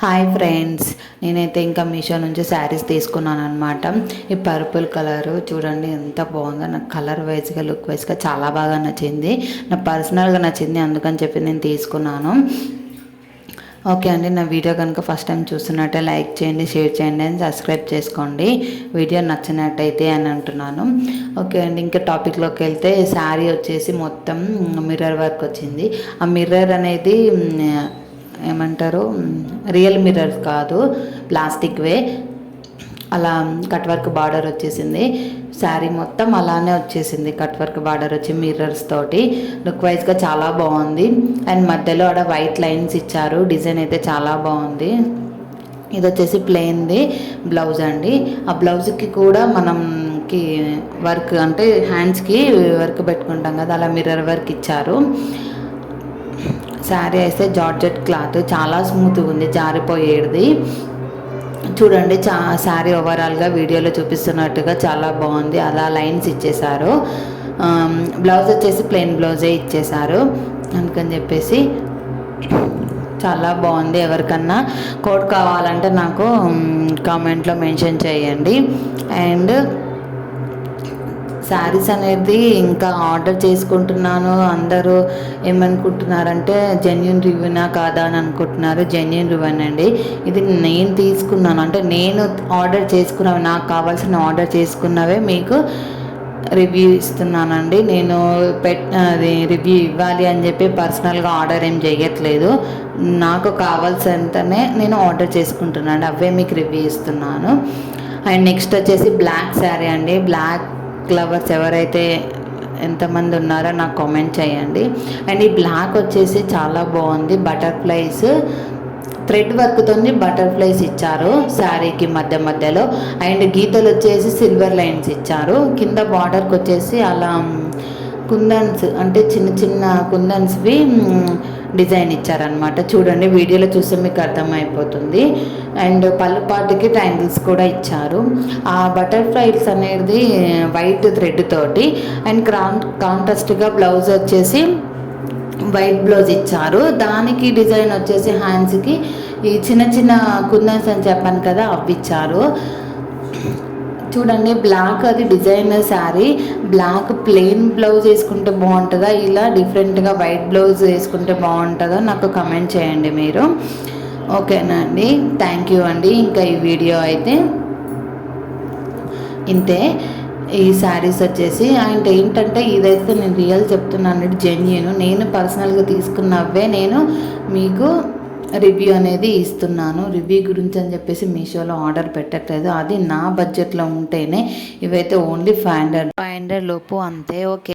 Hi friends, నేనైతే ఇంకా మీషో నుంచి శారీస్ తీసుకున్నాను అనమాట. ఈ పర్పుల్ కలరు చూడండి ఎంత బాగుందో. నాకు కలర్ వైజ్గా లుక్ వైజ్గా చాలా బాగా నచ్చింది. నాకు పర్సనల్గా నచ్చింది, అందుకని చెప్పి నేను తీసుకున్నాను. ఓకే అండి, నా వీడియో కనుక ఫస్ట్ టైం చూస్తున్నట్టే లైక్ చేయండి, షేర్ చేయండి అని సబ్స్క్రైబ్ చేసుకోండి, వీడియో నచ్చినట్టయితే అని అంటున్నాను. ఓకే అండి, ఇంకా టాపిక్లోకి వెళ్తే శారీ వచ్చేసి మొత్తం మిర్రర్ వర్క్ వచ్చింది. ఆ మిర్రర్ అనేది ఏమంటారు, రియల్ మిర్రర్స్ కాదు, ప్లాస్టిక్వే. అలా కట్ వర్క్ బార్డర్ వచ్చేసింది. శారీ మొత్తం అలానే వచ్చేసింది, కట్ వర్క్ బార్డర్ వచ్చి మిర్రర్స్ తోటి. లుక్ వైజ్గా చాలా బాగుంది. అండ్ మధ్యలో ఆడ వైట్ లైన్స్ ఇచ్చారు. డిజైన్ అయితే చాలా బాగుంది. ఇది వచ్చేసి ప్లెయిన్ది బ్లౌజ్ అండి. ఆ బ్లౌజ్కి కూడా మనకి వర్క్ అంటే హ్యాండ్స్కి వర్క్ పెట్టుకుంటాం కదా, అలా మిర్రర్ వర్క్ ఇచ్చారు. శారీ అయితే జార్జెట్ క్లాత్, చాలా స్మూత్గా ఉంది, జారిపోయేది. చూడండి, శారీ ఓవరాల్గా వీడియోలో చూపిస్తున్నట్టుగా చాలా బాగుంది. అలా లైన్స్ ఇచ్చేశారు. బ్లౌజ్ వచ్చేసి ప్లెయిన్ బ్లౌజే ఇచ్చేశారు. అందుకని చెప్పేసి చాలా బాగుంది. ఎవరికన్నా కోడ్ కావాలంటే నాకు కామెంట్లో మెన్షన్ చేయండి. అండ్ శారీస్ అనేది ఇంకా ఆర్డర్ చేసుకుంటున్నాను. అందరూ ఏమనుకుంటున్నారంటే జెన్యూన్ రివ్యూనా కాదా అని అనుకుంటున్నారు. జెన్యూన్ రివ్యూ అండి. ఇది నేను తీసుకున్నాను, అంటే నేను ఆర్డర్ చేసుకున్నవి, నాకు కావాల్సిన ఆర్డర్ చేసుకున్నవే మీకు రివ్యూ ఇస్తున్నానండి. నేను అది రివ్యూ ఇవ్వాలి అని చెప్పి పర్సనల్గా ఆర్డర్ ఏం చేయట్లేదు. నాకు కావాల్సినంతనే నేను ఆర్డర్ చేసుకుంటున్నాను, అవే మీకు రివ్యూ ఇస్తున్నాను. అండ్ నెక్స్ట్ వచ్చేసి బ్లాక్ శారీ అండి. బ్లాక్ లవర్స్ ఎవరైతే ఎంతమంది ఉన్నారో నాకు కామెంట్ చేయండి. అండ్ ఈ బ్లాక్ వచ్చేసి చాలా బాగుంది. బటర్ఫ్లైస్ థ్రెడ్ వర్క్తో బటర్ఫ్లైస్ ఇచ్చారు శారీకి మధ్య మధ్యలో. అండ్ గీతలు వచ్చేసి సిల్వర్ లైన్స్ ఇచ్చారు. కింద బార్డర్కి వచ్చేసి అలా కుందన్స్, అంటే చిన్న చిన్న కుందన్స్వి డిజైన్ ఇచ్చారనమాట. చూడండి, వీడియోలో చూస్తే మీకు అర్థమైపోతుంది. అండ్ పళ్ళుపాటికి ట్యాంగిల్స్ కూడా ఇచ్చారు. ఆ బటర్ఫ్లైస్ అనేది వైట్ థ్రెడ్ తోటి. అండ్ కాంట్రాస్ట్గా బ్లౌజ్ వచ్చేసి వైట్ బ్లౌజ్ ఇచ్చారు. దానికి డిజైన్ వచ్చేసి హ్యాండ్స్కి ఈ చిన్న చిన్న కుందన్స్ అని చెప్పాను కదా, అవి ఇచ్చారు. చూడండి, బ్లాక్ అది designer sari. Black plain blouse వేసుకుంటే బాగుంటుందా, ఇలా డిఫరెంట్గా వైట్ బ్లౌజ్ వేసుకుంటే బాగుంటుందో నాకు కమెంట్ చేయండి మీరు. ఓకేనా అండి, థ్యాంక్ యూ అండి. ఇంకా ఈ వీడియో అయితే ఇంతే. ఈ శారీస్ వచ్చేసి అండ్ ఏంటంటే, ఇదైతే నేను రియల్ చెప్తున్నాను, జెన్యూన్. నేను పర్సనల్గా తీసుకున్నవే నేను మీకు రివ్యూ అనేది ఇస్తున్నాను. రివ్యూ గురించి అని చెప్పేసి మీషోలో ఆర్డర్ పెట్టట్లేదు. అది నా బడ్జెట్లో ఉంటేనే. ఇవైతే ఓన్లీ 500 లోపు అంతే. ఓకే.